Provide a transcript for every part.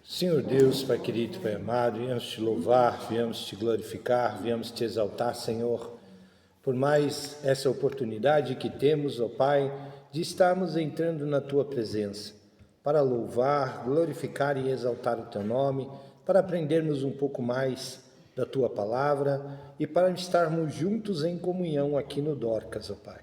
Senhor Deus, Pai querido, Pai amado, viemos te louvar, viemos te glorificar, viemos te exaltar, Senhor, por mais essa oportunidade que temos, ó Pai, de estarmos entrando na Tua presença, para louvar, glorificar e exaltar o Teu nome, para aprendermos um pouco mais da Tua palavra e para estarmos juntos em comunhão aqui no Dorcas, ó Pai.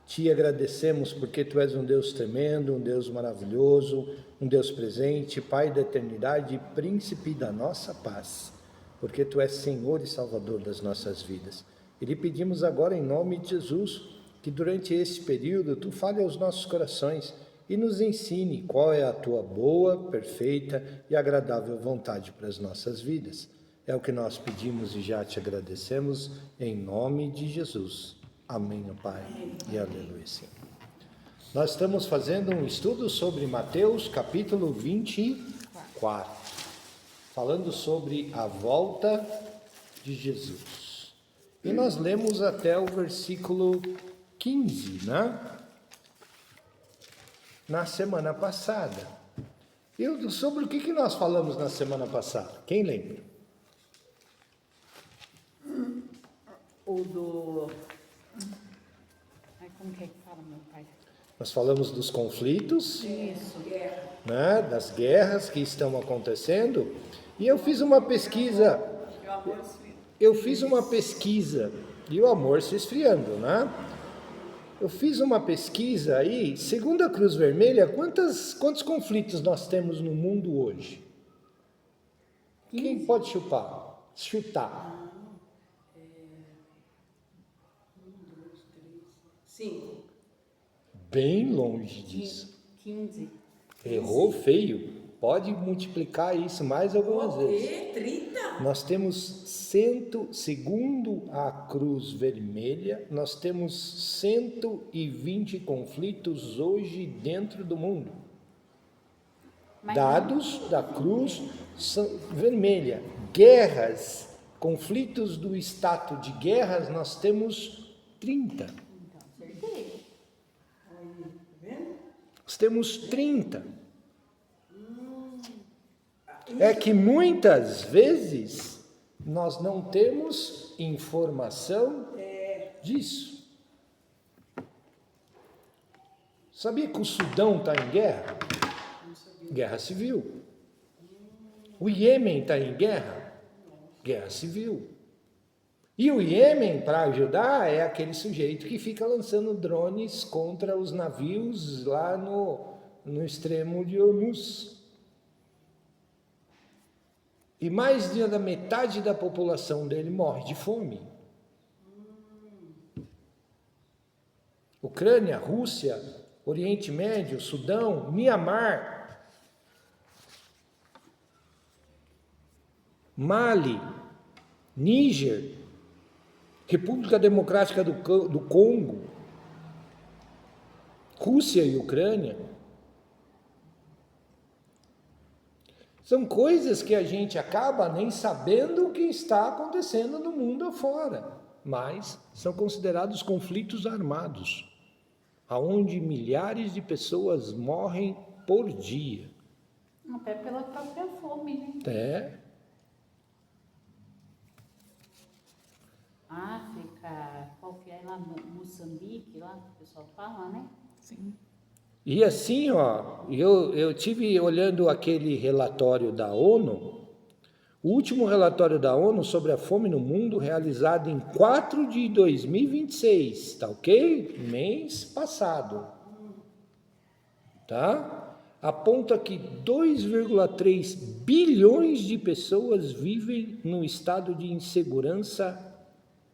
Te agradecemos porque Tu és um Deus tremendo, um Deus maravilhoso, um Deus presente, Pai da eternidade e príncipe da nossa paz, porque Tu és Senhor e Salvador das nossas vidas. E lhe pedimos agora em nome de Jesus, que durante este período Tu fale aos nossos corações e nos ensine qual é a Tua boa, perfeita e agradável vontade para as nossas vidas. É o que nós pedimos e já Te agradecemos em nome de Jesus. Amém, ó Pai, e aleluia, Senhor. Nós estamos fazendo um estudo sobre Mateus, capítulo 24, falando sobre a volta de Jesus. E nós lemos até o versículo 15, né? Na semana passada. Sobre o que nós falamos na semana passada? Quem lembra? Como que fala, meu pai? Nós falamos dos conflitos, né, das guerras que estão acontecendo, e eu fiz uma pesquisa, e o amor se esfriando, né? Eu fiz uma pesquisa aí, segundo a Cruz Vermelha, quantos conflitos nós temos no mundo hoje? 15. Quem pode chutar? 5. Bem longe disso. 15. Errou feio. Pode multiplicar isso mais algumas vezes. 30? Nós temos segundo a Cruz Vermelha, nós temos 120 conflitos hoje dentro do mundo. Dados da Cruz Vermelha. Guerras, conflitos do estado de guerras, nós temos 30. Nós temos 30. É que muitas vezes nós não temos informação disso. Sabia que o Sudão está em guerra? Guerra civil. O Iêmen está em guerra? Guerra civil. E o Iêmen, para ajudar, é aquele sujeito que fica lançando drones contra os navios lá no extremo de Hormuz. E mais da metade da população dele morre de fome. Ucrânia, Rússia, Oriente Médio, Sudão, Mianmar, Mali, Níger, República Democrática do Congo, Rússia e Ucrânia. São coisas que a gente acaba nem sabendo o que está acontecendo no mundo afora, mas são considerados conflitos armados, aonde milhares de pessoas morrem por dia. Até pela própria fome, né? África, qual que é lá no Moçambique, lá que o pessoal fala, né? Sim. E assim, eu tive olhando aquele relatório da ONU, o último relatório da ONU sobre a fome no mundo, realizado em 4 de 2026, tá ok? Mês passado, tá? Aponta que 2,3 bilhões de pessoas vivem no estado de insegurança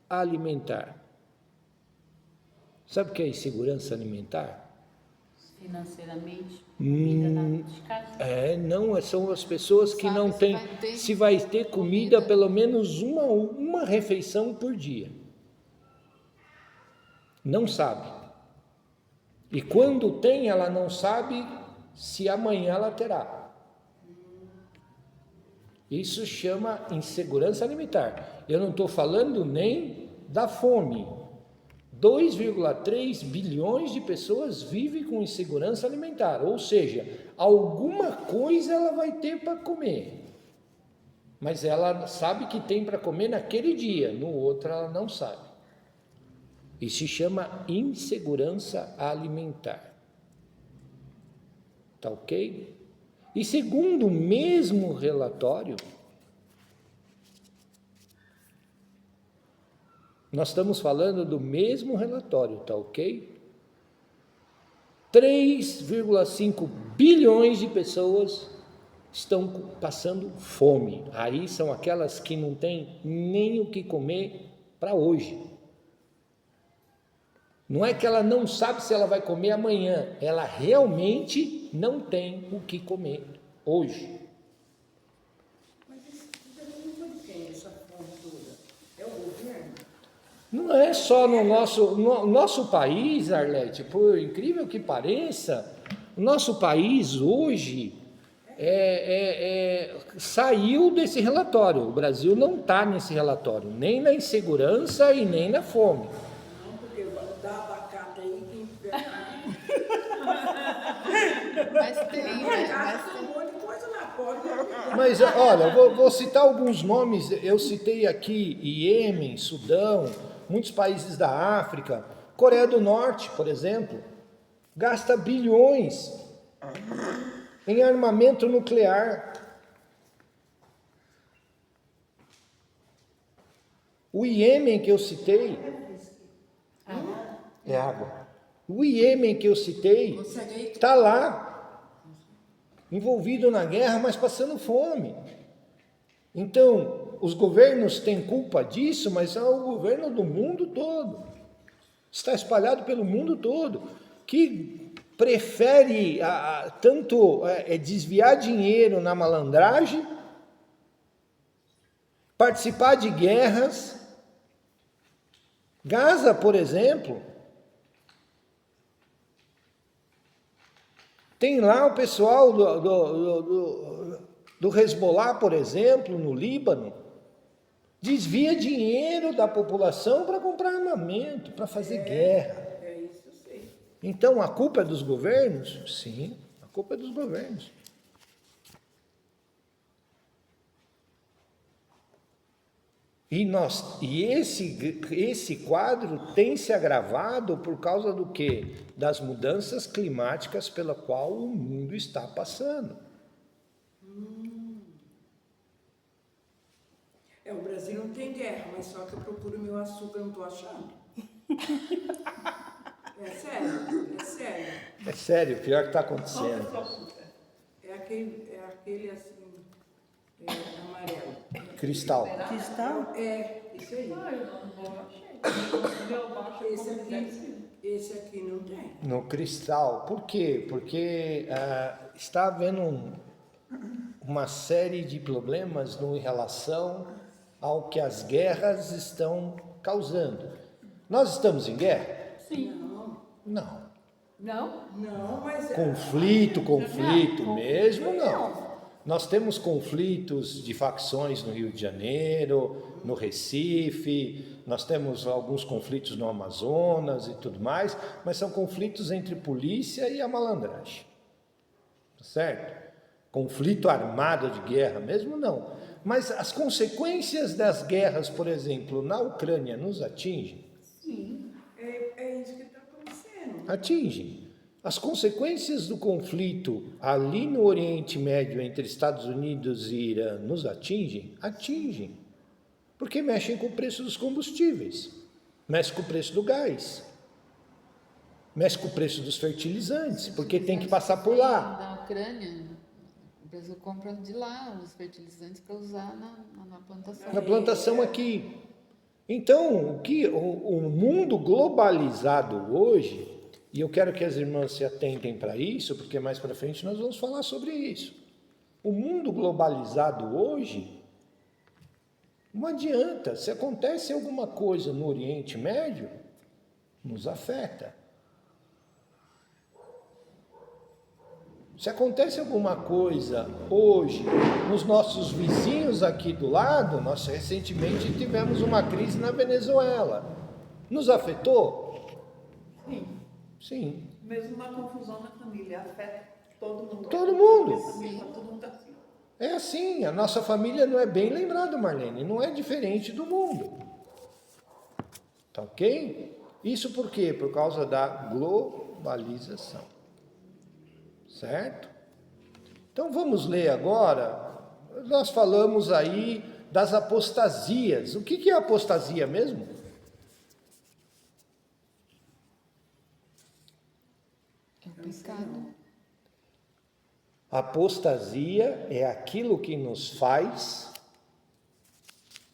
alimentar. Sabe o que é insegurança alimentar? Financeiramente, comida de casa. Não, são as pessoas que não têm, se vai ter comida pelo menos uma refeição por dia. Não sabe. E quando tem, ela não sabe se amanhã ela terá. Isso chama insegurança alimentar. Eu não estou falando nem da fome, 2,3 bilhões de pessoas vivem com insegurança alimentar, ou seja, alguma coisa ela vai ter para comer, mas ela sabe que tem para comer naquele dia, no outro ela não sabe. Isso se chama insegurança alimentar. Tá ok? E segundo o mesmo relatório, nós estamos falando do mesmo relatório, tá ok? 3,5 bilhões de pessoas estão passando fome. Aí são aquelas que não têm nem o que comer para hoje. Não é que ela não sabe se ela vai comer amanhã, ela realmente não tem o que comer hoje. Mas isso não de quem, essa fome toda? É o governo? Não é só no nosso país, Arlete, por incrível que pareça, o nosso país hoje saiu desse relatório. O Brasil não está nesse relatório, nem na insegurança e nem na fome. Não, porque dá abacate aí, quem tiver. Mas tem, né? Abacate tem um monte de coisa na porta. Mas olha, vou citar alguns nomes. Eu citei aqui Iêmen, Sudão, muitos países da África. Coreia do Norte, por exemplo, gasta bilhões em armamento nuclear. O Iêmen que eu citei é água. O Iêmen que eu citei está lá, envolvido na guerra, mas passando fome. Então, os governos têm culpa disso, mas é o governo do mundo todo. Está espalhado pelo mundo todo, que prefere tanto desviar dinheiro na malandragem, participar de guerras. Gaza, por exemplo, tem lá o pessoal do Hezbollah, por exemplo, no Líbano, desvia dinheiro da população para comprar armamento, para fazer guerra. É isso, eu sei. Então, a culpa é dos governos? Sim, a culpa é dos governos. E esse quadro tem se agravado por causa do quê? Das mudanças climáticas pela qual o mundo está passando. O Brasil não tem guerra, mas só que eu procuro meu açúcar, não estou achando. É sério, é sério. É sério, o pior que está acontecendo. É aquele assim, amarelo. Cristal. Cristal? É, isso aí. Esse aqui não tem. No cristal. Por quê? Porque está havendo uma série de problemas em relação ao que as guerras estão causando. Nós estamos em guerra? Sim. Não. Não? Não, mas Conflito mesmo, não. Nós temos conflitos de facções no Rio de Janeiro, no Recife, nós temos alguns conflitos no Amazonas e tudo mais, mas são conflitos entre polícia e a malandragem. Certo? Conflito armado de guerra mesmo, não. Mas as consequências das guerras, por exemplo, na Ucrânia, nos atingem? Sim. é isso que está acontecendo. Atingem. As consequências do conflito ali no Oriente Médio entre Estados Unidos e Irã nos atingem? Atingem. Porque mexem com o preço dos combustíveis, mexem com o preço do gás, mexem com o preço dos fertilizantes, porque tem que passar por lá. Da Ucrânia, o Brasil compra de lá os fertilizantes para usar na plantação. Na plantação aqui. Então, o mundo globalizado hoje, e eu quero que as irmãs se atentem para isso, porque mais para frente nós vamos falar sobre isso. O mundo globalizado hoje, não adianta, se acontece alguma coisa no Oriente Médio, nos afeta. Se acontece alguma coisa hoje nos nossos vizinhos aqui do lado, nós recentemente tivemos uma crise na Venezuela. Nos afetou? Sim. Mesmo uma confusão na família, afeta todo mundo. Todo mundo. Todo mundo tá assim. É assim, a nossa família não é bem lembrada, Marlene, não é diferente do mundo. Tá ok? Isso por quê? Por causa da globalização. Certo? Então vamos ler agora. Nós falamos aí das apostasias. O que é apostasia mesmo? É o pecado. Apostasia é aquilo que nos faz,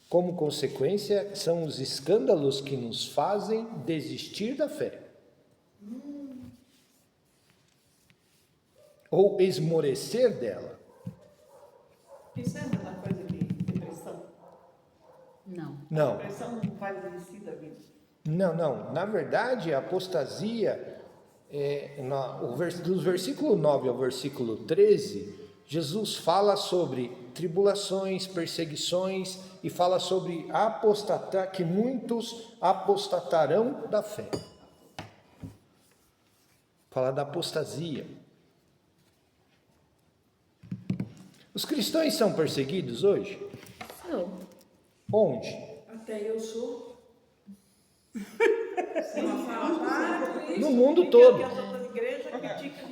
como consequência, são os escândalos que nos fazem desistir da fé. Ou esmorecer dela. Isso é a mesma coisa que depressão? Não. Não. Depressão não faz desistir da vida. Não. Na verdade, a apostasia, dos versículo 9 ao versículo 13, Jesus fala sobre tribulações, perseguições e fala sobre apostatar, que muitos apostatarão da fé. Fala da apostasia. Os cristãos são perseguidos hoje? Não. Onde? Até eu sou. No mundo todo. As outras igrejas criticam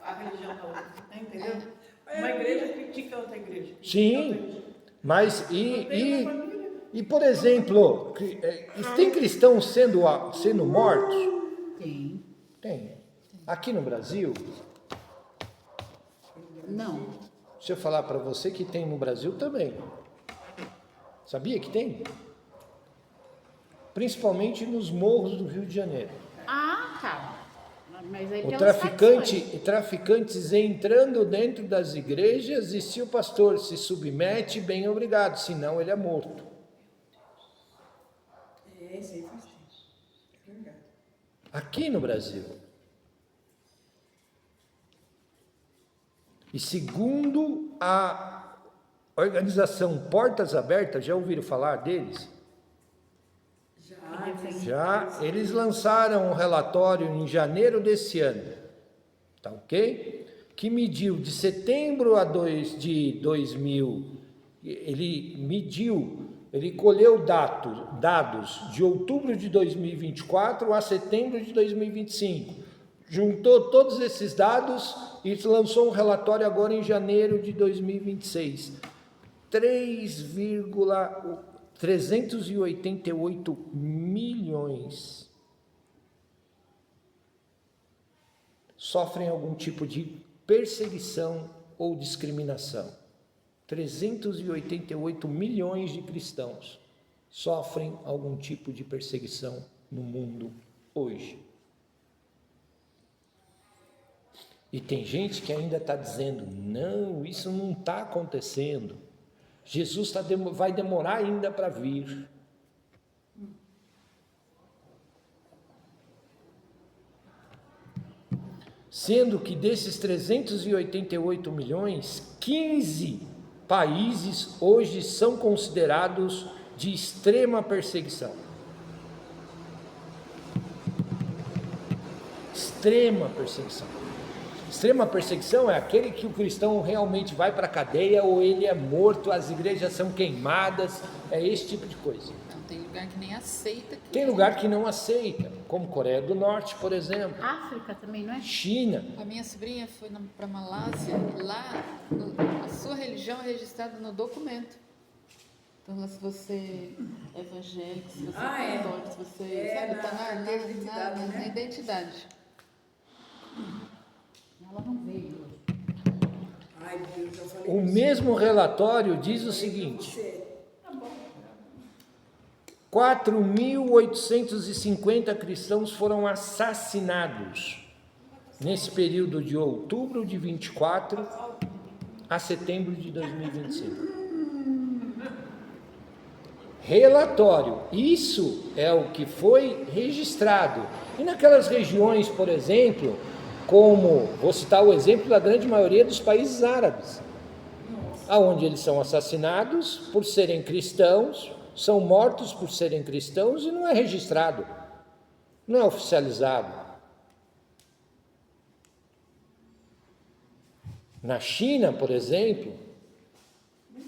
a religião da outra. Tá entendendo? Uma igreja critica a outra igreja. Sim, mas e por exemplo, tem cristãos sendo mortos? Tem. Tem. Aqui no Brasil, Não. se eu falar para você que tem no Brasil também. Sabia que tem? Principalmente nos morros do Rio de Janeiro. Ah, tá. Mas aí O tem traficantes entrando dentro das igrejas e se o pastor se submete, bem obrigado, senão ele é morto. É, isso aí faz tempo. É verdade. Aqui no Brasil. E segundo a organização Portas Abertas, já ouviram falar deles? Já, eles lançaram um relatório em janeiro desse ano, tá ok? Que mediu de setembro de 2000, ele colheu dados de outubro de 2024 a setembro de 2025. Juntou todos esses dados e lançou um relatório agora em janeiro de 2026. 388 milhões sofrem algum tipo de perseguição ou discriminação. 388 milhões de cristãos sofrem algum tipo de perseguição no mundo hoje. E tem gente que ainda está dizendo, não, isso não está acontecendo. Jesus vai demorar ainda para vir. Sendo que desses 388 milhões, 15 países hoje são considerados de extrema perseguição. Extrema perseguição. Extrema perseguição é aquele que o cristão realmente vai para a cadeia ou ele é morto, as igrejas são queimadas, é esse tipo de coisa. Não, tem lugar que nem aceita. Tem lugar que não aceita, como Coreia do Norte, por exemplo. África também, não é? China. A minha sobrinha foi para Malásia e lá a sua religião é registrada no documento. Então, lá, se você é evangélico, se você é católico, se você está na identidade. Ela não veio hoje. Ai, Deus, eu falei O mesmo relatório diz o seguinte: 4.850 cristãos foram assassinados nesse período de outubro de 24 a setembro de 2025. Relatório, isso é o que foi registrado. E naquelas regiões, por exemplo, como, vou citar o exemplo da grande maioria dos países árabes, onde eles são assassinados por serem cristãos, são mortos por serem cristãos e não é registrado, não é oficializado. Na China, por exemplo,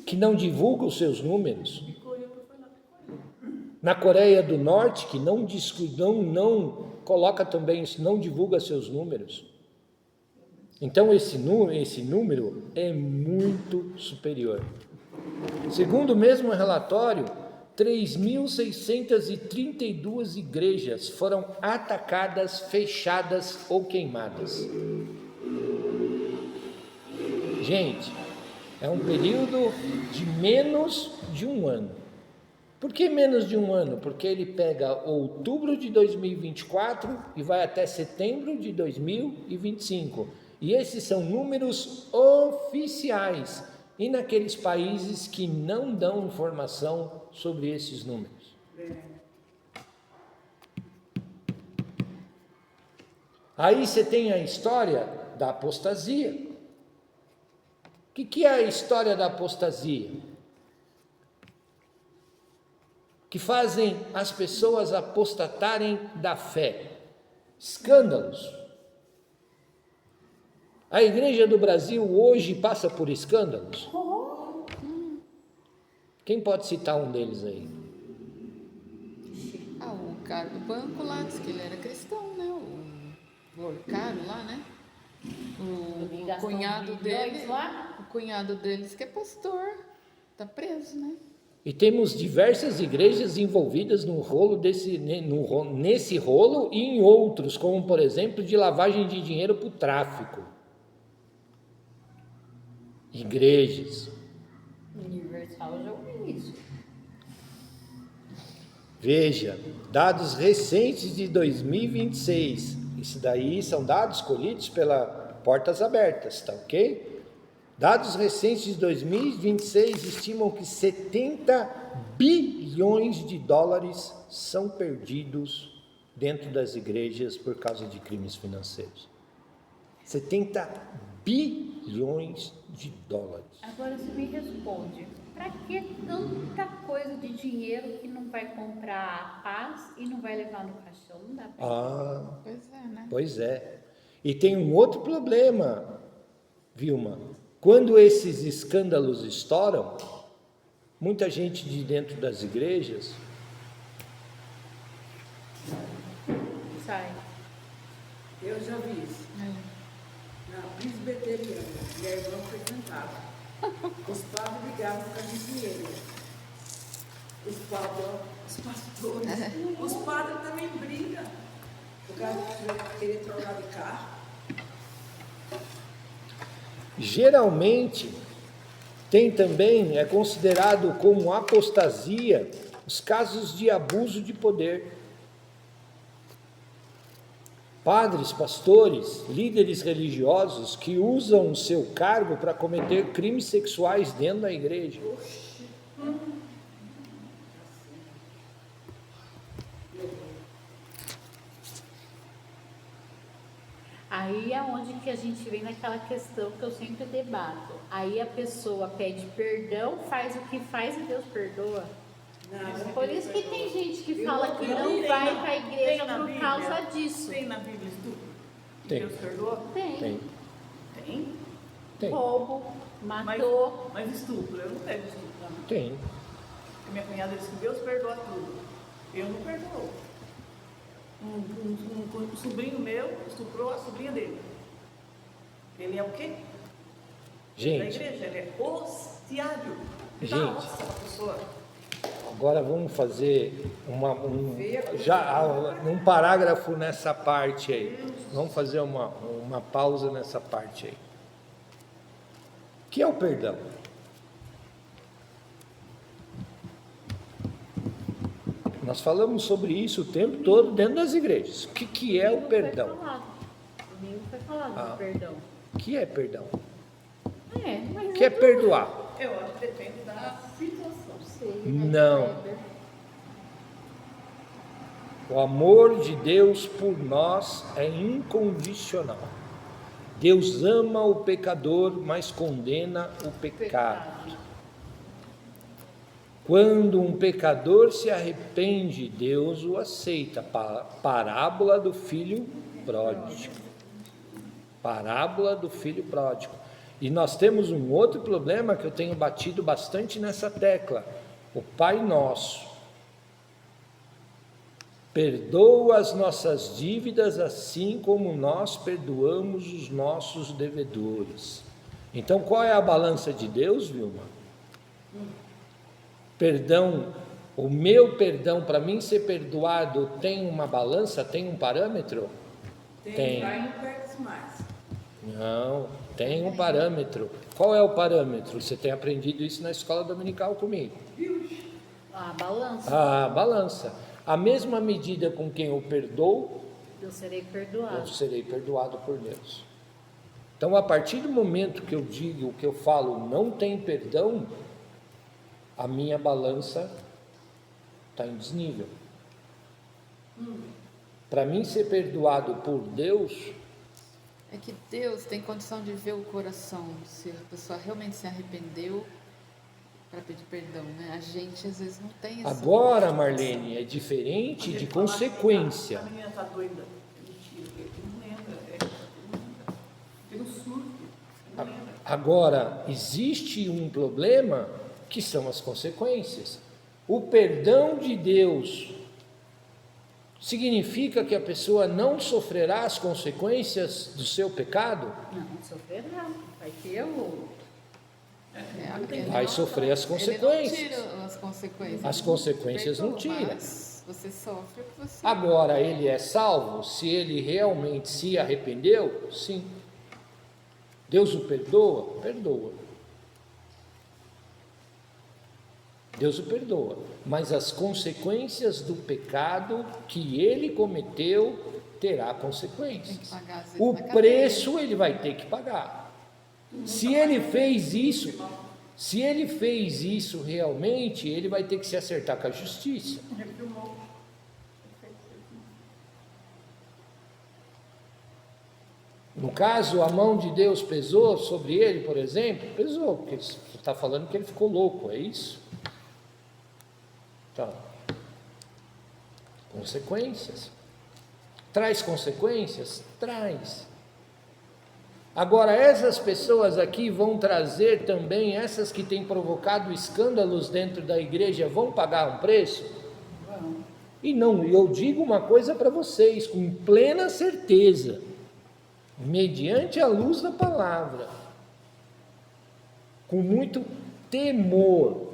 que não divulga os seus números. Na Coreia do Norte, que não coloca também, não divulga seus números. Então esse número é muito superior. Segundo o mesmo relatório, 3.632 igrejas foram atacadas, fechadas ou queimadas. Gente, é um período de menos de um ano. Por que menos de um ano? Porque ele pega outubro de 2024 e vai até setembro de 2025. E esses são números oficiais. E naqueles países que não dão informação sobre esses números. Aí você tem a história da apostasia. O que é a história da apostasia? Que fazem as pessoas apostatarem da fé. Escândalos. A Igreja do Brasil hoje passa por escândalos. Quem pode citar um deles aí? O cara do banco lá disse que ele era cristão, né? O Lorcaro lá, né? O cunhado dele lá. O cunhado deles que é pastor. Tá preso, né? E temos diversas igrejas envolvidas no rolo nesse rolo e em outros, como por exemplo de lavagem de dinheiro para o tráfico. Igrejas. Universal, eu já ouvi isso. Veja, dados recentes de 2026. Isso daí são dados colhidos pela Portas Abertas, tá ok? Dados recentes de 2026 estimam que 70 bilhões de dólares são perdidos dentro das igrejas por causa de crimes financeiros. 70 bilhões de dólares. Agora você me responde, para que tanta coisa de dinheiro que não vai comprar paz e não vai levar no caixão? Não dá pra Pois é, né? Pois é. E tem um outro problema, Vilma. Quando esses escândalos estouram, muita gente de dentro das igrejas sai. Eu já vi isso. Na presbiteriana, minha irmã frequentava. Os padres ligavam para dinheiro. Os pastores, os padres também brigam. O cara queria trocar de carro. geralmente tem também, é considerado como apostasia, os casos de abuso de poder. Padres, pastores, líderes religiosos que usam o seu cargo para cometer crimes sexuais dentro da igreja. Aí é onde que a gente vem naquela questão que eu sempre debato. Aí a pessoa pede perdão, faz o que faz e Deus perdoa. Não, Por isso que tem gente que fala que não vai para a igreja por causa disso. Tem na Bíblia estupro? Tem. Deus perdoa? Tem. Tem? Tem. Roubo, matou. Mas estupro, eu não pego estupro. Não. Tem. Porque minha cunhada disse que Deus perdoa tudo. Eu não perdoo. Um sobrinho meu estuprou a sobrinha dele. Ele é o quê? Na Gente, igreja, ele é hostiário. Gente. Nossa, a pessoa. agora vamos fazer um parágrafo nessa parte aí. Vamos fazer uma pausa nessa parte aí. O que é o perdão? Nós falamos sobre isso o tempo todo dentro das igrejas. O que é o perdão? Domingo foi falado do perdão. O que é perdão? Mas O que é perdoar? Eu acho que depende da situação. Não. O amor de Deus por nós é incondicional. Deus ama o pecador, mas condena o pecado. Quando um pecador se arrepende, Deus o aceita. Parábola do filho pródigo. Parábola do filho pródigo. E nós temos um outro problema que eu tenho batido bastante nessa tecla: o Pai Nosso. Perdoa as nossas dívidas assim como nós perdoamos os nossos devedores. Então, qual é a balança de Deus, Vilma? Perdão, o meu perdão, para mim ser perdoado, tem uma balança, tem um parâmetro? Tem. Vai no perto mais. Não, tem um parâmetro. Qual é o parâmetro? Você tem aprendido isso na escola dominical comigo. A balança. A balança. A mesma medida com quem eu perdoo, Eu serei perdoado. eu serei perdoado por Deus. Então, a partir do momento que eu digo, que eu falo, não tem perdão, a minha balança está em desnível. Para mim ser perdoado por Deus, É que Deus tem condição de ver o coração, se a pessoa realmente se arrependeu para pedir perdão, né? A gente às vezes não tem essa. agora, Marlene, é diferente de consequência. A menina está doida. Mentira, ele não lembra. Pelo surto, ele não lembra. Agora, existe um problema que são as consequências. O perdão de Deus significa que a pessoa não sofrerá as consequências do seu pecado? Não, sofrerá. Vai ter o... Vai sofrer as Ele não consequências. tira as consequências. As consequências não Perdoa, tira. mas você sofre o que você. Agora, ele é salvo? Se ele realmente se arrependeu? Sim. Deus o perdoa? Perdoa. Deus o perdoa. Mas as consequências do pecado que ele cometeu terá consequências. Tem que pagar, às vezes, O na cadeia. preço ele vai ter que pagar. Se ele fez isso realmente, ele vai ter que se acertar com a justiça. No caso, a mão de Deus pesou sobre ele, por exemplo? Pesou, porque você está falando que ele ficou louco, é isso? Então, consequências. Traz consequências? Traz. Agora, essas pessoas aqui vão trazer também, essas que têm provocado escândalos dentro da igreja, vão pagar um preço? E não, eu digo uma coisa para vocês, com plena certeza, mediante a luz da palavra, com muito temor,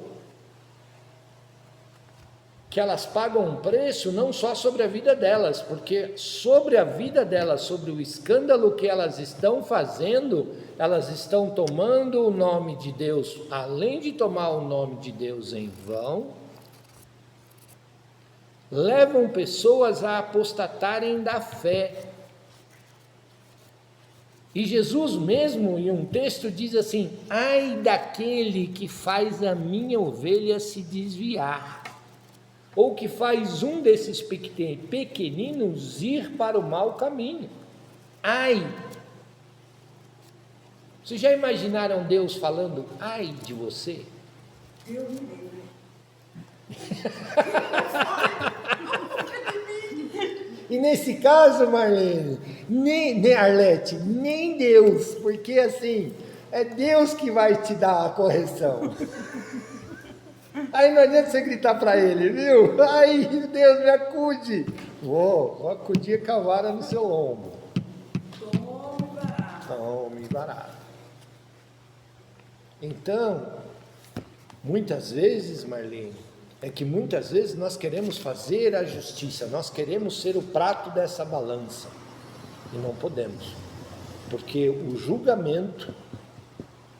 que elas pagam um preço não só sobre a vida delas, porque sobre a vida delas, sobre o escândalo que elas estão fazendo, elas estão tomando o nome de Deus, além de tomar o nome de Deus em vão, levam pessoas a apostatarem da fé. E Jesus mesmo, em um texto, diz assim: ai daquele que faz a minha ovelha se desviar, ou que faz um desses pequeninos ir para o mau caminho. Ai! Vocês já imaginaram Deus falando ai de você? Deus me livre. E nesse caso, Marlene, nem Arlete, nem Deus, porque assim, é Deus que vai te dar a correção. Aí não adianta você gritar para ele, viu? Ai, Deus, me acude. Vou acudir com a vara no seu lombo. Tome barato. Então, muitas vezes, Marlene, é que muitas vezes nós queremos fazer a justiça, nós queremos ser o prato dessa balança. E não podemos. Porque o julgamento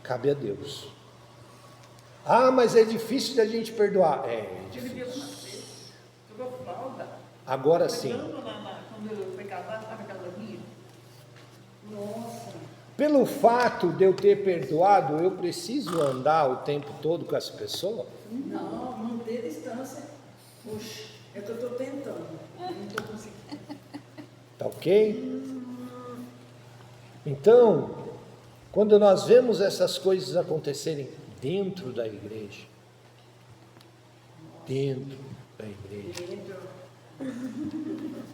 cabe a Deus. Ah, mas é difícil da gente perdoar. É difícil. Agora sim. Quando foi casado, estava calorria. Nossa. Pelo fato de eu ter perdoado, eu preciso andar o tempo todo com essa pessoa? Não, manter distância. Puxa, é que eu estou tentando. Não estou conseguindo. Tá ok? Então, quando nós vemos essas coisas acontecerem dentro da igreja,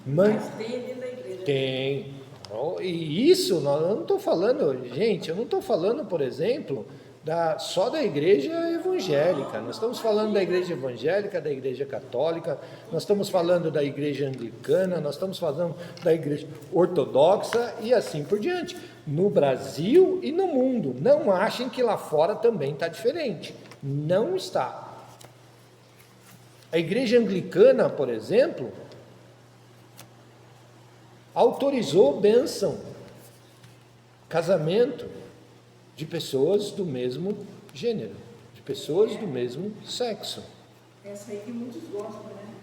Mas mas tem dentro da igreja. tem, E isso, eu não estou falando, gente, eu não estou falando, por exemplo, só da igreja evangélica. Nós estamos falando da igreja evangélica, da igreja católica, nós estamos falando da igreja anglicana, nós estamos falando da igreja ortodoxa e assim por diante. No Brasil e no mundo. Não achem que lá fora também está diferente. Não está. A igreja anglicana, por exemplo, autorizou bênção, casamento de pessoas do mesmo gênero, de pessoas do mesmo sexo. Essa aí que muitos gostam, né?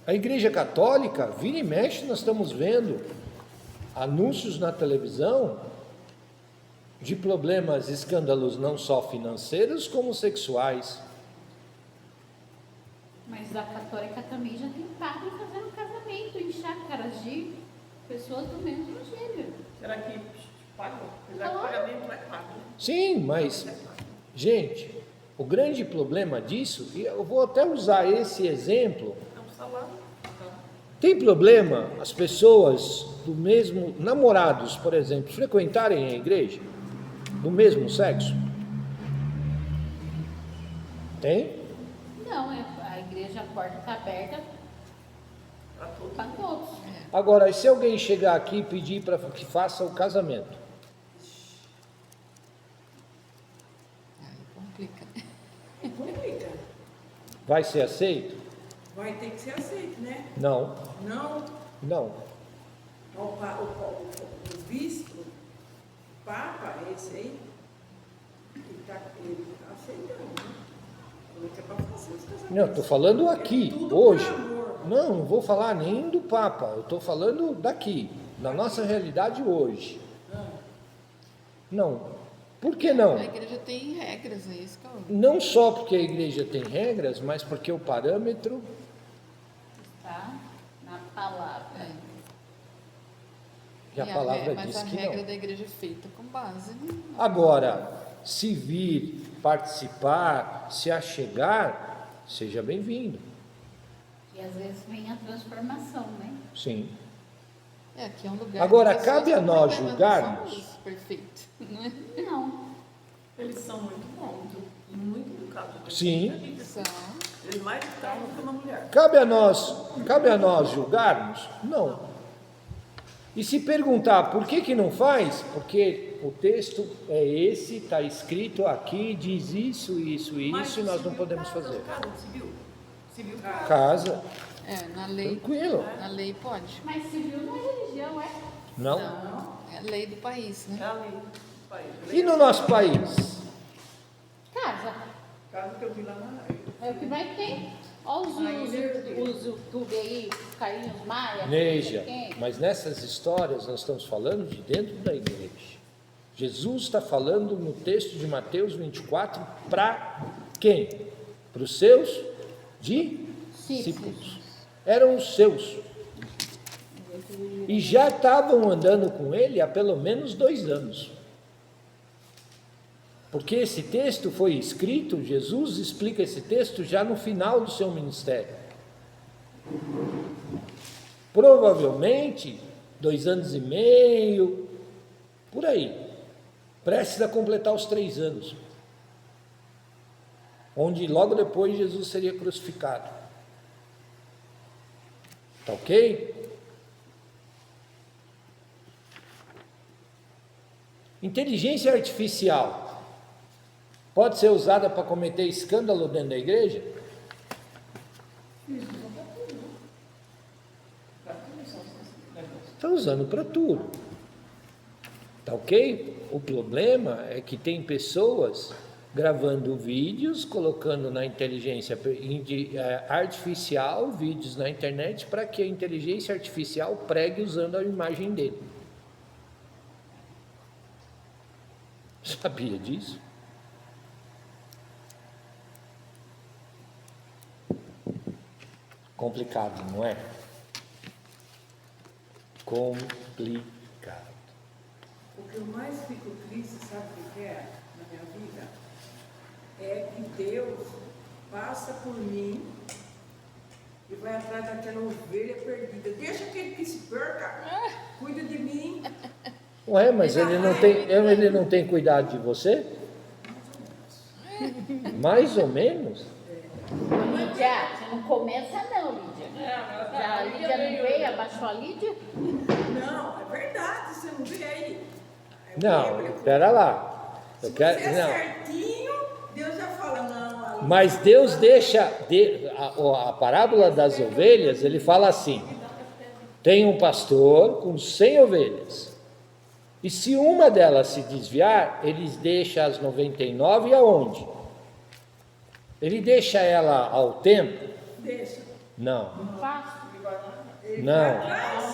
A igreja católica, vira e mexe, nós estamos vendo anúncios na televisão de problemas, escândalos não só financeiros, como sexuais. Mas a católica também já tem padre fazendo casamento em chácaras de pessoas do mesmo gênero. Será que paga? Apesar que o pagamento não é pago, né? Sim, mas, gente, o grande problema disso, e eu vou até usar esse exemplo. Tem problema as pessoas do mesmo, namorados, por exemplo, frequentarem a igreja do mesmo sexo? Tem? Não, a igreja, a porta está aberta para todos. Agora, e se alguém chegar aqui e pedir para que faça o casamento? Complica. Complica. Vai ser aceito? Vai ter que ser aceito, né? Não, Não, não. o bispo, o Papa, esse aí, ele está aceitando, né? Falou que é para fazer os casamentos. Não, estou falando aqui, Tudo hoje. por amor. Não vou falar nem do Papa, eu estou falando daqui, da nossa realidade hoje. Não. Por que não? A igreja tem regras, é isso que eu... Não só porque a igreja tem regras, mas porque o parâmetro Está na palavra. e a palavra mas diz a que regra não. da igreja é feita com base no... Agora, se vir, participar, se achegar, seja bem-vindo. E às vezes vem a transformação, né? Sim. Aqui é um lugar... Agora, de pessoas cabe a com nós problemas, julgarmos? não somos perfeitos, não é? Não. Eles são muito bons e muito educados. Sim. São... Eles mais educados do que uma mulher. Cabe a nós julgarmos? Não. E se perguntar por que não faz? Porque o texto é esse, está escrito aqui, diz isso, isso, isso, e nós não podemos fazer. Casa, civil casa. Casa, na lei... tranquilo. Na lei pode. Mas civil não é religião, é? Não? É a lei do país, né? É a lei do país. E no nosso país? Casa. Casa que eu vi lá na É o que mais tem. Olha os YouTube aí, os Carlinhos Maia. Neja, mas nessas histórias nós estamos falando de dentro da igreja. Jesus está falando no texto de Mateus 24 para quem? Para os seus discípulos. Eram os seus. E já estavam andando com ele há pelo menos 2 anos. Porque esse texto foi escrito, Jesus explica esse texto já no final do seu ministério. Provavelmente 2 anos e meio, por aí, prestes a completar os 3 anos, onde logo depois Jesus seria crucificado. Tá ok? Inteligência artificial pode ser usada para cometer escândalo dentro da igreja? Está usando para tudo. Tá ok? O problema é que tem pessoas gravando vídeos, colocando na inteligência artificial, vídeos na internet, para que a inteligência artificial pregue usando a imagem dele. Sabia disso? Complicado, não é? Complicado. O que eu mais fico triste, sabe o que é na minha vida? É que Deus passa por mim e vai atrás daquela ovelha perdida. Deixa aquele que se perca. cuida de mim. Ué, mas ele não tem cuidado de você? Mais ou menos? Lídia, você não começa não, Lídia. A Lídia não veio, abaixou a Lídia? Não, é verdade, você não vê aí. Não, espera lá. Se Eu quero, você é não. certinho, Deus já fala, não. Ali. Mas Deus deixa, a parábola das ovelhas, ele fala assim: tem um pastor com 100 ovelhas, e se uma delas se desviar, ele deixa as 99 aonde? Ele deixa ela ao tempo? Deixa. Não, Não faço. não,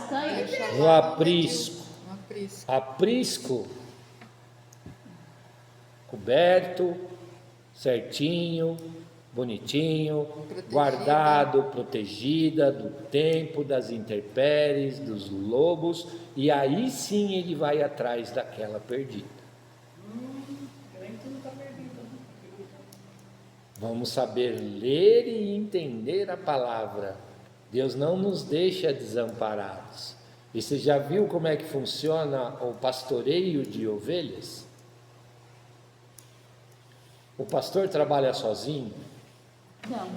Montanha. no aprisco. Um aprisco. Aprisco, coberto, certinho, bonitinho, guardado, protegida do tempo, das intempéries, dos lobos, e aí sim ele vai atrás daquela perdida. Vamos saber ler e entender a palavra. Deus não nos deixa desamparados. E você já viu como é que funciona o pastoreio de ovelhas? O pastor trabalha sozinho? Não.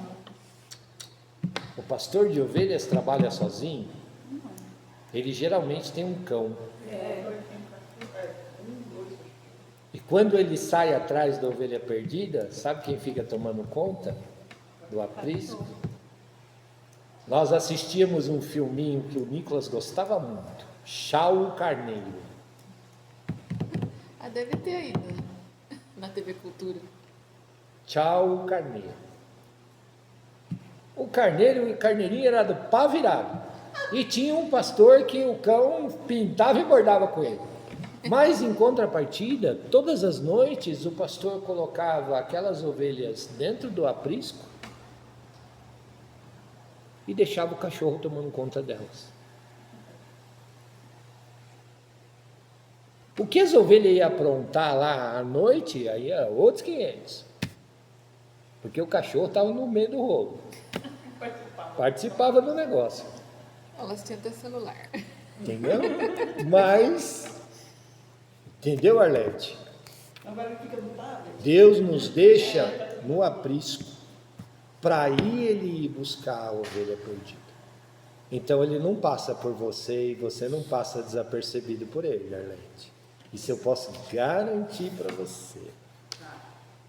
O pastor de ovelhas trabalha sozinho? Ele geralmente tem um cão. E quando ele sai atrás da ovelha perdida, sabe quem fica tomando conta do aprisco? Nós assistíamos um filminho que o Nicolas gostava muito, Chau Carneiro. Ah, deve ter ainda na TV Cultura. Tchau, Carneiro. O carneirinho era do pá virado. E tinha um pastor que o cão pintava e bordava com ele. Mas em contrapartida, todas as noites o pastor colocava aquelas ovelhas dentro do aprisco e deixava o cachorro tomando conta delas. O que as ovelhas iam aprontar lá à noite, aí é outros 500. Porque o cachorro estava no meio do rolo. Participava do negócio. Elas tinham até celular. Entendeu? Mas, entendeu, Arlete? Deus nos deixa no aprisco para ele ir buscar a ovelha perdida. Então ele não passa por você e você não passa desapercebido por ele, Arlete. Isso eu posso garantir para você.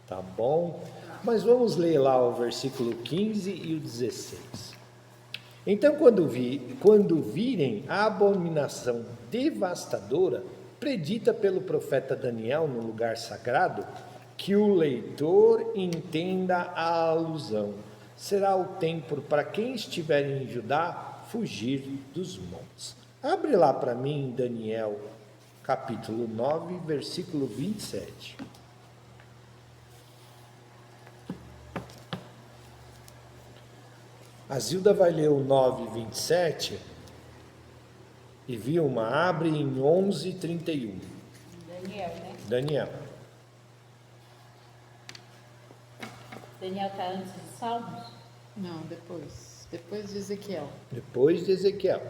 Tá bom? Mas vamos ler lá o versículo 15 e o 16. Então, quando virem a abominação devastadora predita pelo profeta Daniel no lugar sagrado, que o leitor entenda a alusão. Será o tempo para quem estiver em Judá fugir dos montes. Abre lá para mim, Daniel, capítulo 9, versículo 27. A Zilda vai ler o 9, 27 e Vilma abre em 11, 31. Daniel, né? Daniel. Daniel está antes de Salmos? Não, depois. Depois de Ezequiel. Depois de Ezequiel.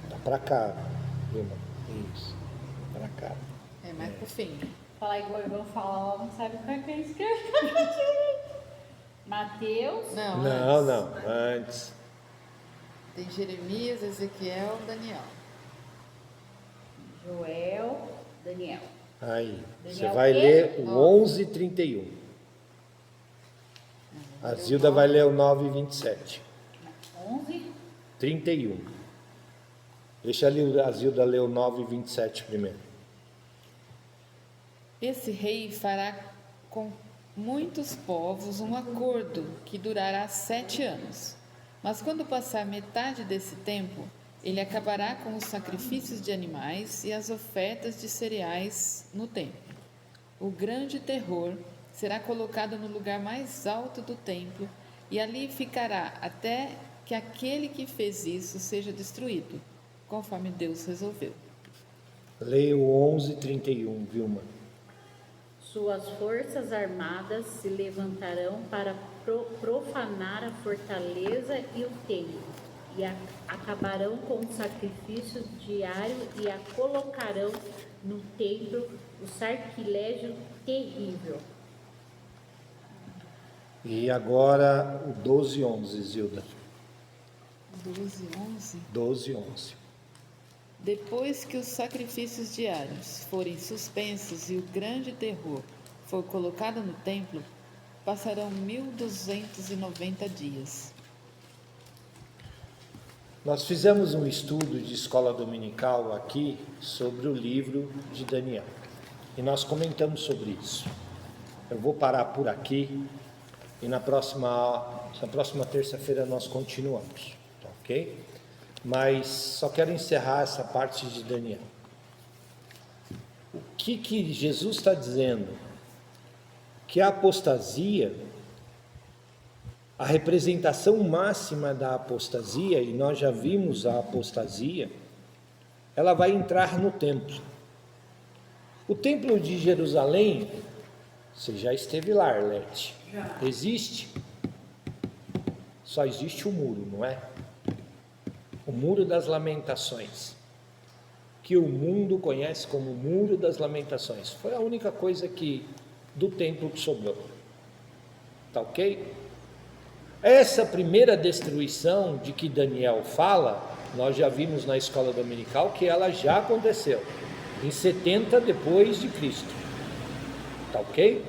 Tá para cá, Vilma. Isso. Para cá. É mais pro fim. Falar igual eu vou falar, não sabe qual é que é isso que Mateus. Não, Não, antes. não. Antes. Tem Jeremias, Ezequiel, Daniel. Joel, Daniel. Aí. Você Daniel vai quê? ler o 11, 31. A Zilda vai ler o 9, 27. 11. 31. Deixa ali a Zilda ler o 9, 27 primeiro. Esse rei fará com muitos povos um acordo que durará 7 anos. Mas quando passar metade desse tempo, ele acabará com os sacrifícios de animais e as ofertas de cereais no templo. O grande terror será colocado no lugar mais alto do templo e ali ficará até que aquele que fez isso seja destruído, conforme Deus resolveu. Leia o 11, 31, Vilma. Suas forças armadas se levantarão para profanar a fortaleza e o templo, e acabarão com o sacrifício diário e a colocarão no templo o sacrilégio terrível. E agora o 12:11, Zilda. 12:11. 12:11. Depois que os sacrifícios diários forem suspensos e o grande terror for colocado no templo, passarão 1290 dias. Nós fizemos um estudo de escola dominical aqui sobre o livro de Daniel. E nós comentamos sobre isso. Eu vou parar por aqui e na próxima terça-feira nós continuamos, tá ok? Mas só quero encerrar essa parte de Daniel. O que Jesus está dizendo? Que a apostasia, a representação máxima da apostasia, e nós já vimos a apostasia, ela vai entrar no templo. O templo de Jerusalém, você já esteve lá, Arlete? Já. Existe? Só existe o muro, não é? O Muro das Lamentações, que o mundo conhece como Muro das Lamentações. Foi a única coisa do templo que sobrou. Tá ok? Essa primeira destruição de que Daniel fala, nós já vimos na escola dominical que ela já aconteceu, em 70 depois de Cristo. Tá ok?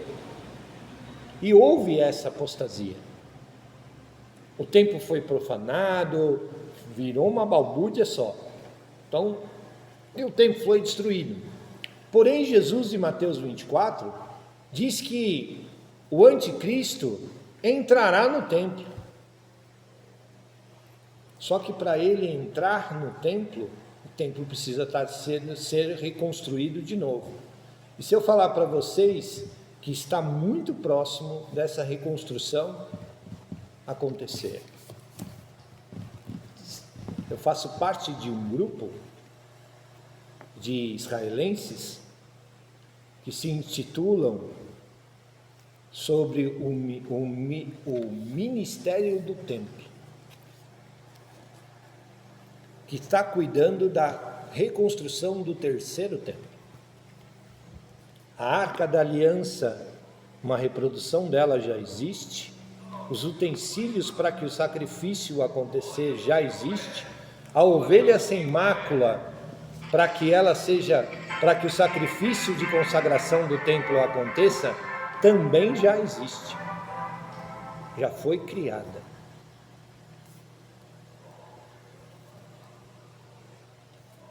E houve essa apostasia. O templo foi profanado, virou uma balbúrdia só. Então, e o templo foi destruído. Porém, Jesus, em Mateus 24, diz que o anticristo entrará no templo. Só que para ele entrar no templo, o templo precisa ser reconstruído de novo. E se eu falar para vocês que está muito próximo dessa reconstrução acontecer. Eu faço parte de um grupo de israelenses que se intitulam sobre o Ministério do Templo, que está cuidando da reconstrução do terceiro templo. A Arca da Aliança, uma reprodução dela já existe, os utensílios para que o sacrifício acontecer já existe, a ovelha sem mácula para que o sacrifício de consagração do templo aconteça, também já existe, já foi criada.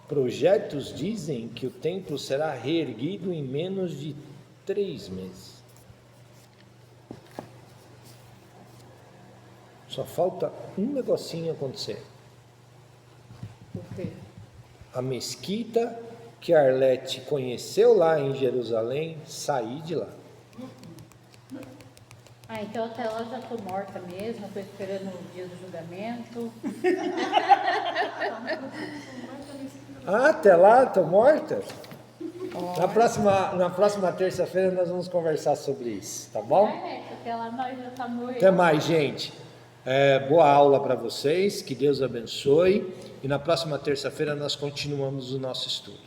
Projetos dizem que o templo será reerguido em menos de 3 meses. Só falta um negocinho acontecer. Por quê? A mesquita que Arlete conheceu lá em Jerusalém sair de lá. Então até lá já estou morta mesmo, estou esperando o dia do julgamento. Até lá, estou morta? Na próxima terça-feira nós vamos conversar sobre isso, tá bom? Até lá nós já estamos mortos. Até mais, gente. Boa aula para vocês, que Deus abençoe. E na próxima terça-feira nós continuamos o nosso estudo.